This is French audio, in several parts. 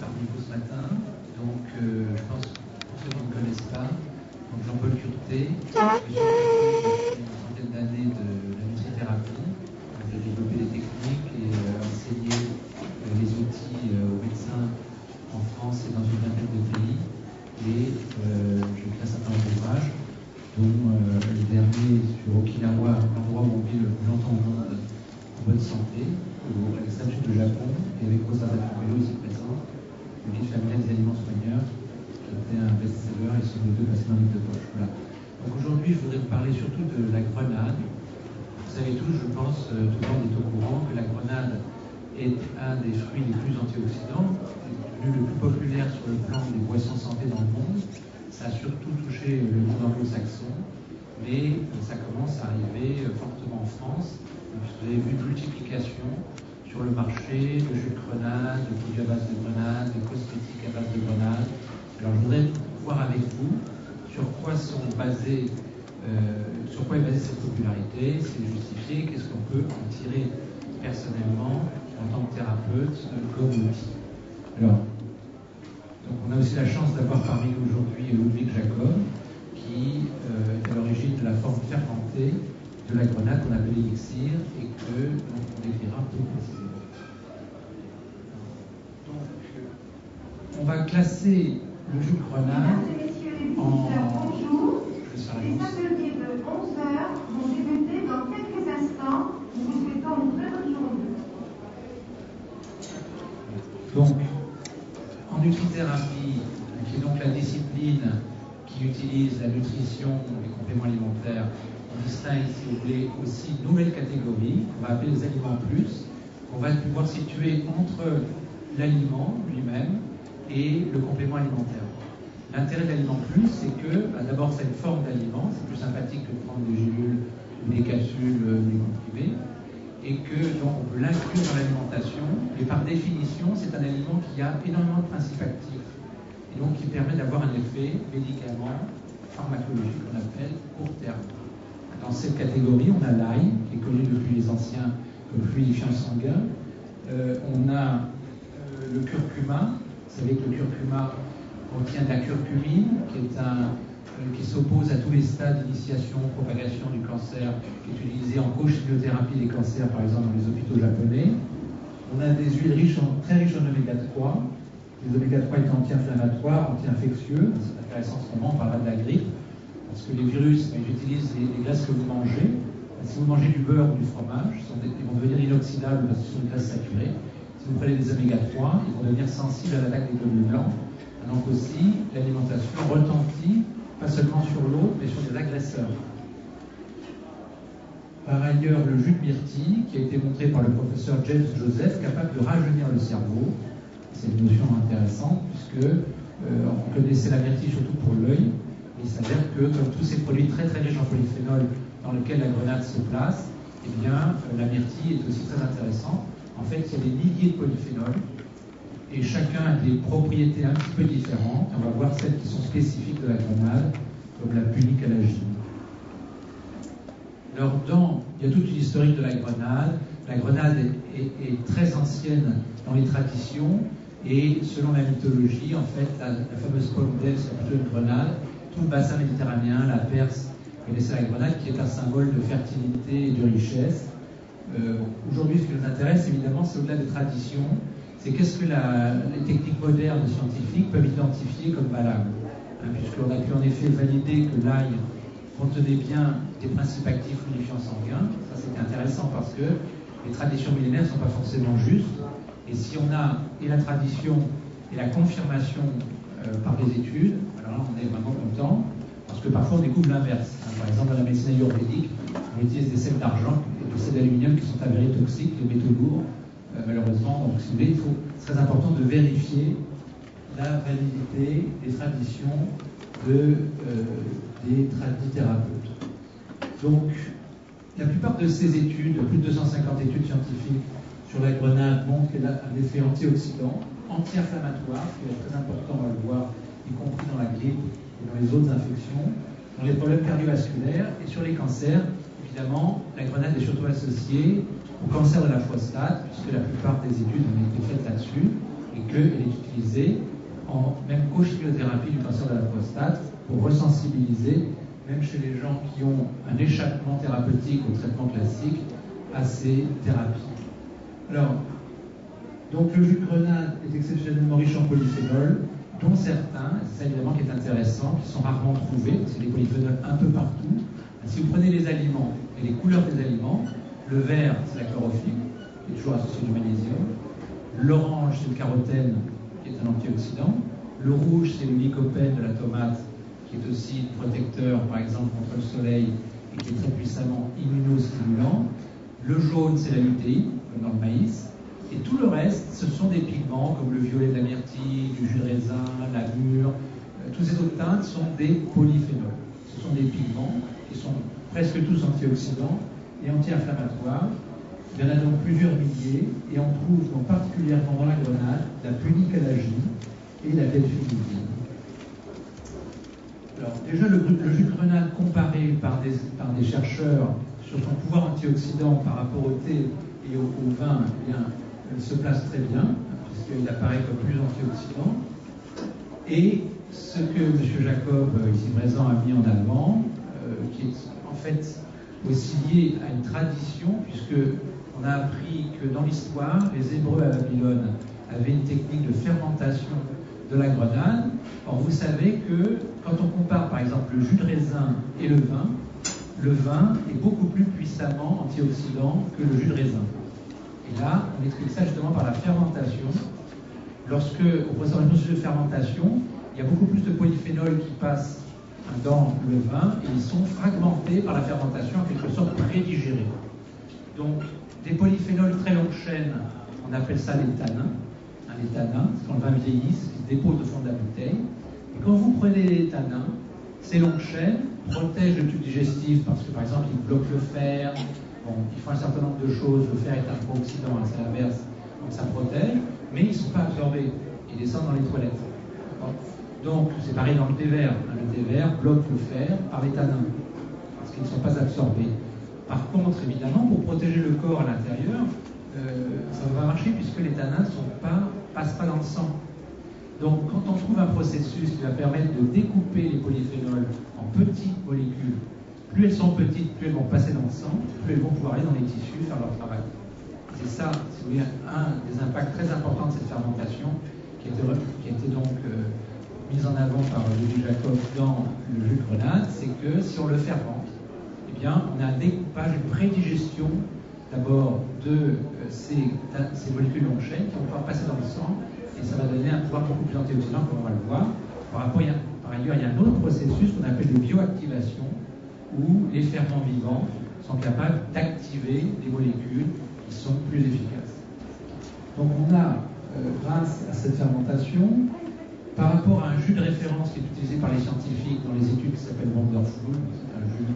parmi vous ce matin. Donc, je pense que pour ceux qui ne me connaissent pas, donc Jean-Paul Curté, je suis depuis une centaine d'années de la nutrithérapie. J'ai développé des techniques et enseigné les outils aux médecins en France et dans une vingtaine de pays. Et j'ai fait un certain nombre d'ouvrages, dont le dernier sur Okinawa, l'endroit où on vit le plus longtemps au monde en bonne santé, à l'extrême sud du Japon, et avec Rosa Zaffarello ici présent, le guide familial des aliments soigneurs, qui était un best-seller, et sont les deux passés dans le livre de poche. Voilà. Donc aujourd'hui, je voudrais vous parler surtout de la grenade. Vous savez tous, je pense, tout le monde est au courant que la grenade est un des fruits les plus antioxydants, le plus populaire sur le plan des boissons santé dans le monde. Ça a surtout touché le monde anglo-saxon, mais ça commence à arriver fortement en France. Vous avez vu une multiplication sur le marché de jus de grenade, de produits à base de grenade, de cosmétiques à base de grenade. Alors je voudrais voir avec vous sur quoi est basée cette popularité, c'est justifié, qu'est-ce qu'on peut en tirer personnellement en tant que thérapeute comme outil. Alors, donc on a aussi la chance d'avoir parmi nous aujourd'hui Ludwig Jacob, qui est à l'origine de la forme fermentée de la grenade qu'on appelle l'élixir et que on décrira un peu précisément. Donc, on va classer le jus de grenade en... Bonjour. Les ateliers de 11h vont débuter dans quelques instants. Nous vous souhaitons une très bonne journée. Donc, en nutrithérapie, qui est donc la discipline qui utilise la nutrition, les compléments alimentaires, on distingue, si vous voulez, aussi une nouvelle catégorie, qu'on va appeler les aliments plus, qu'on va pouvoir situer entre l'aliment lui-même et le complément alimentaire. L'intérêt de l'aliment plus, c'est que, d'abord, c'est une forme d'aliment, c'est plus sympathique que de prendre des gélules ou des capsules, des comprimés, et que donc on peut l'inclure dans l'alimentation, et par définition, c'est un aliment qui a énormément de principes actifs, et donc qui permet d'avoir un effet médicament, pharmacologique, qu'on appelle court terme. Dans cette catégorie, on a l'ail, qui est connu depuis les anciens comme fluidifiant sanguin. On a le curcuma. Vous savez que le curcuma contient de la curcumine, qui s'oppose à tous les stades d'initiation, propagation du cancer, qui est utilisé en co-chimiothérapie des cancers, par exemple dans les hôpitaux japonais. On a des huiles très riches en oméga 3. Les oméga 3 étant anti-inflammatoires, anti-infectieux. C'est intéressant en ce moment, on parlera de la grippe. Parce que les virus, ils utilisent les graisses que vous mangez. Si vous mangez du beurre ou du fromage, ils vont devenir inoxydables parce que ce sont des graisses saturées. Si vous prenez des oméga 3, ils vont devenir sensibles à l'attaque des globules blancs. Donc aussi, l'alimentation retentit, pas seulement sur l'eau, mais sur des agresseurs. Par ailleurs, le jus de myrtille, qui a été montré par le professeur James Joseph, capable de rajeunir le cerveau. C'est une notion intéressante, puisque on connaissait la myrtille surtout pour l'œil. Il s'avère que, comme tous ces produits très très riches en polyphénol dans lesquels la grenade se place, eh bien, la myrtille est aussi très intéressante. En fait, il y a des milliers de polyphénols, et chacun a des propriétés un petit peu différentes. On va voir celles qui sont spécifiques de la grenade, comme la punicalagine. Alors, il y a toute une historique de la grenade. La grenade est très ancienne dans les traditions, et selon la mythologie, en fait, la fameuse pomme d'Ève, c'est plutôt une grenade. Tout le bassin méditerranéen, la Perse, connaissait la grenade, qui est un symbole de fertilité et de richesse. Aujourd'hui, ce qui nous intéresse, évidemment, c'est au-delà des traditions, c'est qu'est-ce que les techniques modernes scientifiques peuvent identifier comme valable. Puisqu'on a pu en effet valider que l'ail contenait bien des principes actifs fluidifiants sanguins. Ça, c'était intéressant parce que les traditions millénaires ne sont pas forcément justes. Et si on a et la tradition et la confirmation par les études, alors là, on est vraiment content, parce que parfois on découvre l'inverse. Par exemple, dans la médecine ayurvédique, on utilise des sels d'argent et des sels d'aluminium qui sont avérés toxiques, les métaux lourds, malheureusement. Donc, si vous voulez, c'est très important de vérifier la validité des traditions des thérapeutes. Donc, la plupart de ces études, plus de 250 études scientifiques sur la grenade, montrent qu'elle a un effet antioxydant, anti-inflammatoire, qui est très important, on va le voir, y compris dans la grippe et dans les autres infections, dans les problèmes cardiovasculaires et sur les cancers. Évidemment, la grenade est surtout associée au cancer de la prostate, puisque la plupart des études ont été faites là-dessus, et qu'elle est utilisée en même co-chimiothérapie du cancer de la prostate pour resensibiliser, même chez les gens qui ont un échappement thérapeutique au traitement classique, à ces thérapies. Alors, donc le jus de grenade est exceptionnellement riche en polyphénols, dont certains, c'est ça évidemment qui est intéressant, qui sont rarement trouvés, parce qu'il y a des polyphénols un peu partout. Si vous prenez les aliments et les couleurs des aliments, le vert, c'est la chlorophylle, qui est toujours associée du magnésium. L'orange, c'est le carotène, qui est un antioxydant. Le rouge, c'est le lycopène de la tomate, qui est aussi protecteur, par exemple, contre le soleil, et qui est très puissamment immunostimulant. Le jaune, c'est la lutéine, comme dans le maïs. Et tout le reste, ce sont des pigments, comme le violet de la myrtille, du jus de raisin, la mûre. Tous ces autres teintes sont des polyphénols. Ce sont des pigments qui sont presque tous antioxydants et anti-inflammatoires. Il y en a donc plusieurs milliers, et on trouve donc particulièrement dans la grenade la punicalagine et la delphinidine. Alors déjà, le jus de grenade comparé par des chercheurs sur son pouvoir antioxydant par rapport au thé et au vin, eh bien, se place très bien, puisqu'il apparaît comme plus antioxydant. Et ce que M. Jacob, ici présent, a mis en avant, qui est en fait aussi lié à une tradition, puisque on a appris que dans l'histoire, les Hébreux à Babylone avaient une technique de fermentation de la grenade. Or, vous savez que quand on compare par exemple le jus de raisin et le vin est beaucoup plus puissamment antioxydant que le jus de raisin. Et là, on explique ça justement par la fermentation. Lorsque, au processus de fermentation, il y a beaucoup plus de polyphénols qui passent dans le vin et ils sont fragmentés par la fermentation, en quelque sorte prédigérés. Donc, des polyphénols très longue chaîne, on appelle ça les tanins. Les tanins, c'est quand le vin vieillit, qui se dépose au fond de la bouteille. Et quand vous prenez les tanins, ces longues chaînes protègent le tube digestif parce que, par exemple, ils bloquent le fer. Bon, ils font un certain nombre de choses. Le fer est un pro-oxydant, hein, c'est l'inverse. Donc ça protège, mais ils ne sont pas absorbés. Ils descendent dans les toilettes. Donc, c'est pareil dans le thé vert. Le thé vert bloque le fer par les tanins, parce qu'ils ne sont pas absorbés. Par contre, évidemment, pour protéger le corps à l'intérieur, ça va marcher puisque les tanins ne passent pas dans le sang. Donc, quand on trouve un processus qui va permettre de découper les polyphénols en petites molécules, plus elles sont petites, plus elles vont passer dans le sang, plus elles vont pouvoir aller dans les tissus faire leur travail. C'est ça, si vous voulez, un des impacts très importants de cette fermentation qui a été donc mise en avant par Louis Jacob dans le jus de grenade, c'est que si on le fermente, eh bien, on a un découpage, une prédigestion d'abord de ces molécules longue chaîne qui vont pouvoir passer dans le sang et ça va donner un pouvoir beaucoup plus antioxydant, comme on va le voir. Par ailleurs, il y a un autre processus qu'on appelle de bioactivation où les ferments vivants sont capables d'activer des molécules qui sont plus efficaces. Donc on a, grâce à cette fermentation, par rapport à un jus de référence qui est utilisé par les scientifiques dans les études qui s'appelle Wonderful, c'est un jus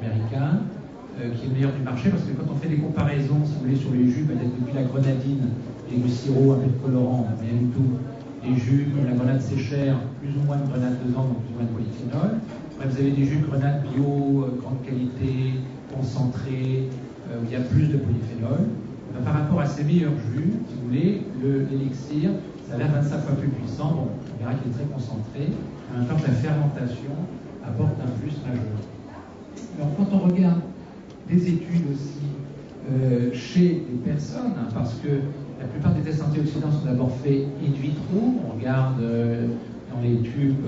américain, qui est le meilleur du marché, parce que quand on fait des comparaisons, si vous voulez, sur les jus, peut-être depuis la grenadine et du sirop, un peu de colorant, rien du tout, les jus comme la grenade séchère, plus ou moins de grenade dedans, donc plus ou moins de polyphénol. Après, vous avez des jus de grenade bio, grande qualité, concentrés, où il y a plus de polyphénol. Par rapport à ces meilleurs jus, si vous voulez, l'élixir, ça a l'air 25 fois plus puissant. Bon, on verra qu'il est très concentré. En même temps que la fermentation apporte un plus majeur. Alors, quand on regarde des études aussi chez les personnes, hein, parce que la plupart des tests antioxydants sont d'abord faits in vitro. On regarde dans les tubes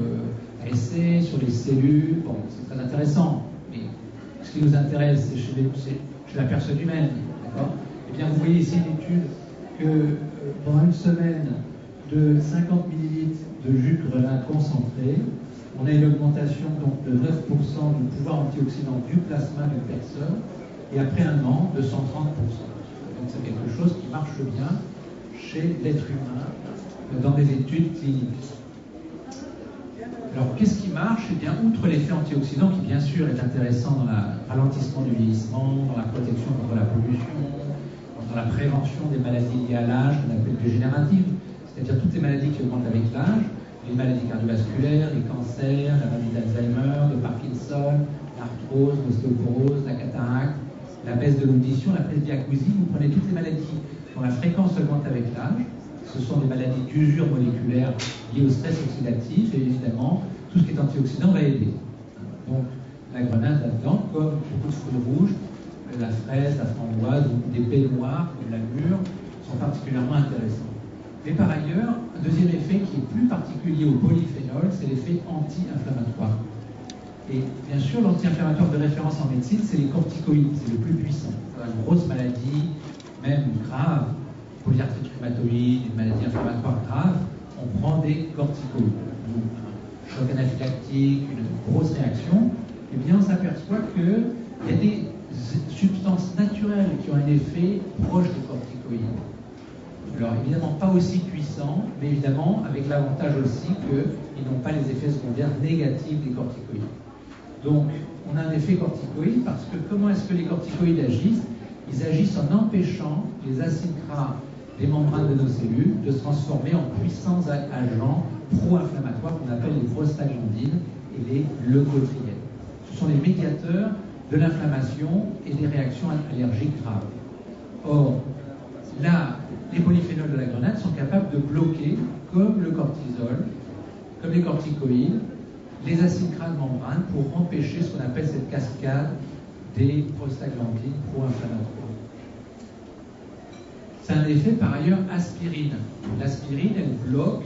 à essai, sur les cellules. Bon, c'est très intéressant. Mais ce qui nous intéresse, c'est chez la personne humaine. D'accord ? Eh bien, vous voyez ici une étude que pendant une semaine de 50 ml de jus de grenade concentré, on a une augmentation donc, de 9% du pouvoir antioxydant du plasma d'une personne, et après un an, de 130%. Donc c'est quelque chose qui marche bien chez l'être humain dans des études cliniques. Alors qu'est-ce qui marche ? Eh bien, outre l'effet antioxydant, qui bien sûr est intéressant dans le ralentissement du vieillissement, dans la protection contre la pollution, dans la prévention des maladies liées à l'âge, qu'on appelle dégénératives, c'est-à-dire toutes les maladies qui augmentent avec l'âge, les maladies cardiovasculaires, les cancers, la maladie d'Alzheimer, de Parkinson, l'arthrose, l'ostéoporose, la cataracte, la baisse de l'audition, la presbyacousie. Vous prenez toutes les maladies dont la fréquence augmente avec l'âge, ce sont des maladies d'usure moléculaire liées au stress oxydatif, et évidemment, tout ce qui est antioxydant va aider. Donc, la grenade là-dedans, comme beaucoup de fruits rouges, la fraise, la framboise, ou des baies noires, comme la mûre, sont particulièrement intéressants. Mais par ailleurs, un deuxième effet qui est plus particulier au polyphénol, c'est l'effet anti-inflammatoire. Et bien sûr, l'anti-inflammatoire de référence en médecine, c'est les corticoïdes, c'est le plus puissant. Dans une grosse maladie, même grave, polyarthrite rhumatoïde, une maladie inflammatoire grave, on prend des corticoïdes. Donc, un choc anaphylactique, une grosse réaction, eh bien, on s'aperçoit qu'il y a des substances naturelles qui ont un effet proche des corticoïdes. Alors, évidemment, pas aussi puissant, mais évidemment, avec l'avantage aussi qu'ils n'ont pas les effets secondaires négatifs des corticoïdes. Donc, on a un effet corticoïde parce que comment est-ce que les corticoïdes agissent? Ils agissent en empêchant les acides gras des membranes de nos cellules de se transformer en puissants agents pro-inflammatoires qu'on appelle les prostaglandines et les leucotriènes. Ce sont les médiateurs de l'inflammation et des réactions allergiques graves. Or, là, les polyphénols de la grenade sont capables de bloquer, comme le cortisol, comme les corticoïdes, les acides gras de membrane pour empêcher ce qu'on appelle cette cascade des prostaglandines pro-inflammatoires. C'est un effet par ailleurs aspirine. L'aspirine, elle bloque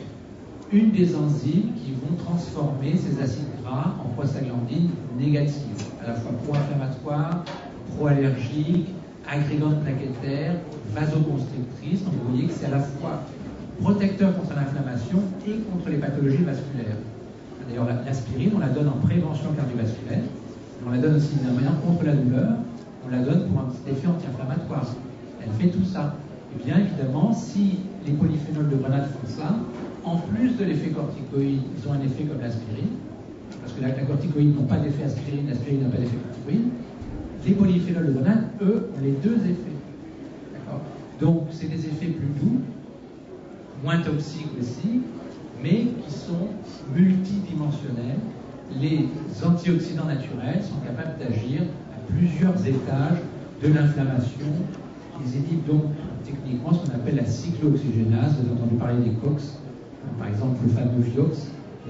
une des enzymes qui vont transformer ces acides gras en prostaglandines négatives, à la fois pro-inflammatoires, pro-allergiques, agrégantes plaquettaires, vasoconstrictrices. Donc vous voyez que c'est à la fois protecteur contre l'inflammation et contre les pathologies vasculaires. D'ailleurs, l'aspirine, on la donne en prévention cardiovasculaire, on la donne aussi d'une manière contre la douleur, on la donne pour un petit effet anti-inflammatoire. Elle fait tout ça. Et bien évidemment, si les polyphénols de grenade font ça, en plus de l'effet corticoïde, ils ont un effet comme l'aspirine, parce que la corticoïde n'ont pas d'effet aspirine, l'aspirine n'a pas d'effet corticoïde. Les polyphénols de grenade, eux, ont les deux effets. D'accord ? Donc, c'est des effets plus doux, moins toxiques aussi, mais qui sont multidimensionnels. Les antioxydants naturels sont capables d'agir à plusieurs étages de l'inflammation. Ils inhibent donc techniquement ce qu'on appelle la cyclooxygénase. Vous avez entendu parler des COX, par exemple le fameux Vioxx,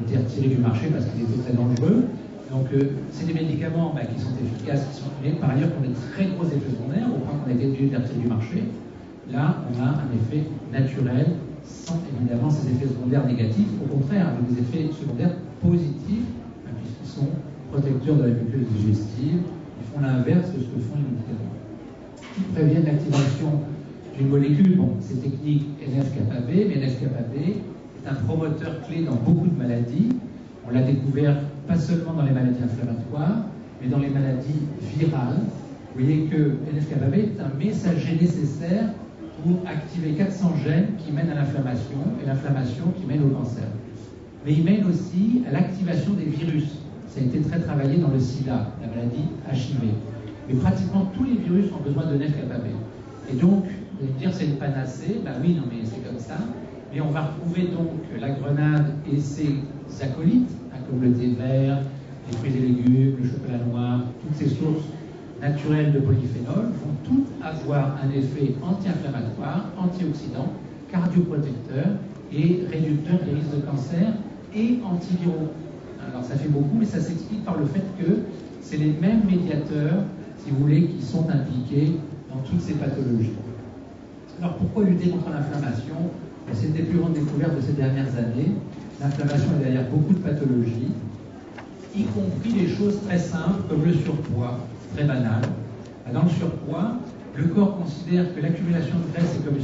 qui a été retiré du marché parce qu'il était très dangereux. Donc, c'est des médicaments qui sont efficaces, mais par ailleurs qui ont des très gros effets secondaires, au point qu'on a été obligé de les retirer du marché. Là, on a un effet naturel, sans évidemment ces effets secondaires négatifs, au contraire, avec des effets secondaires positifs, puisqu'ils sont protecteurs de la muqueuse digestive, ils font l'inverse de ce que font les médicaments. Ils préviennent l'activation d'une molécule, bon, c'est technique NF-kappa B, mais NF-kappa B est un promoteur clé dans beaucoup de maladies. On l'a découvert pas seulement dans les maladies inflammatoires, mais dans les maladies virales. Vous voyez que NF-kappa B est un messager nécessaire pour activer 400 gènes qui mènent à l'inflammation, et l'inflammation qui mène au cancer. Mais il mène aussi à l'activation des virus. Ça a été très travaillé dans le SIDA, la maladie HIV. Mais pratiquement tous les virus ont besoin de NF-kappa B. Et donc, vous allez me dire c'est une panacée, ben oui, non mais c'est comme ça. Mais on va retrouver donc la grenade et ses acolytes, comme le thé vert, les fruits et légumes, le chocolat noir, toutes ces sources naturelles de polyphénol vont toutes avoir un effet anti-inflammatoire, antioxydant, cardioprotecteur et réducteur des risques de cancer et antiviraux. Alors ça fait beaucoup, mais ça s'explique par le fait que c'est les mêmes médiateurs, si vous voulez, qui sont impliqués dans toutes ces pathologies. Alors pourquoi lutter contre l'inflammation? C'est une des plus grandes découvertes de ces dernières années. L'inflammation est derrière beaucoup de pathologies, y compris des choses très simples comme le surpoids, très banal. Dans le surpoids, le corps considère que l'accumulation de graisse est comme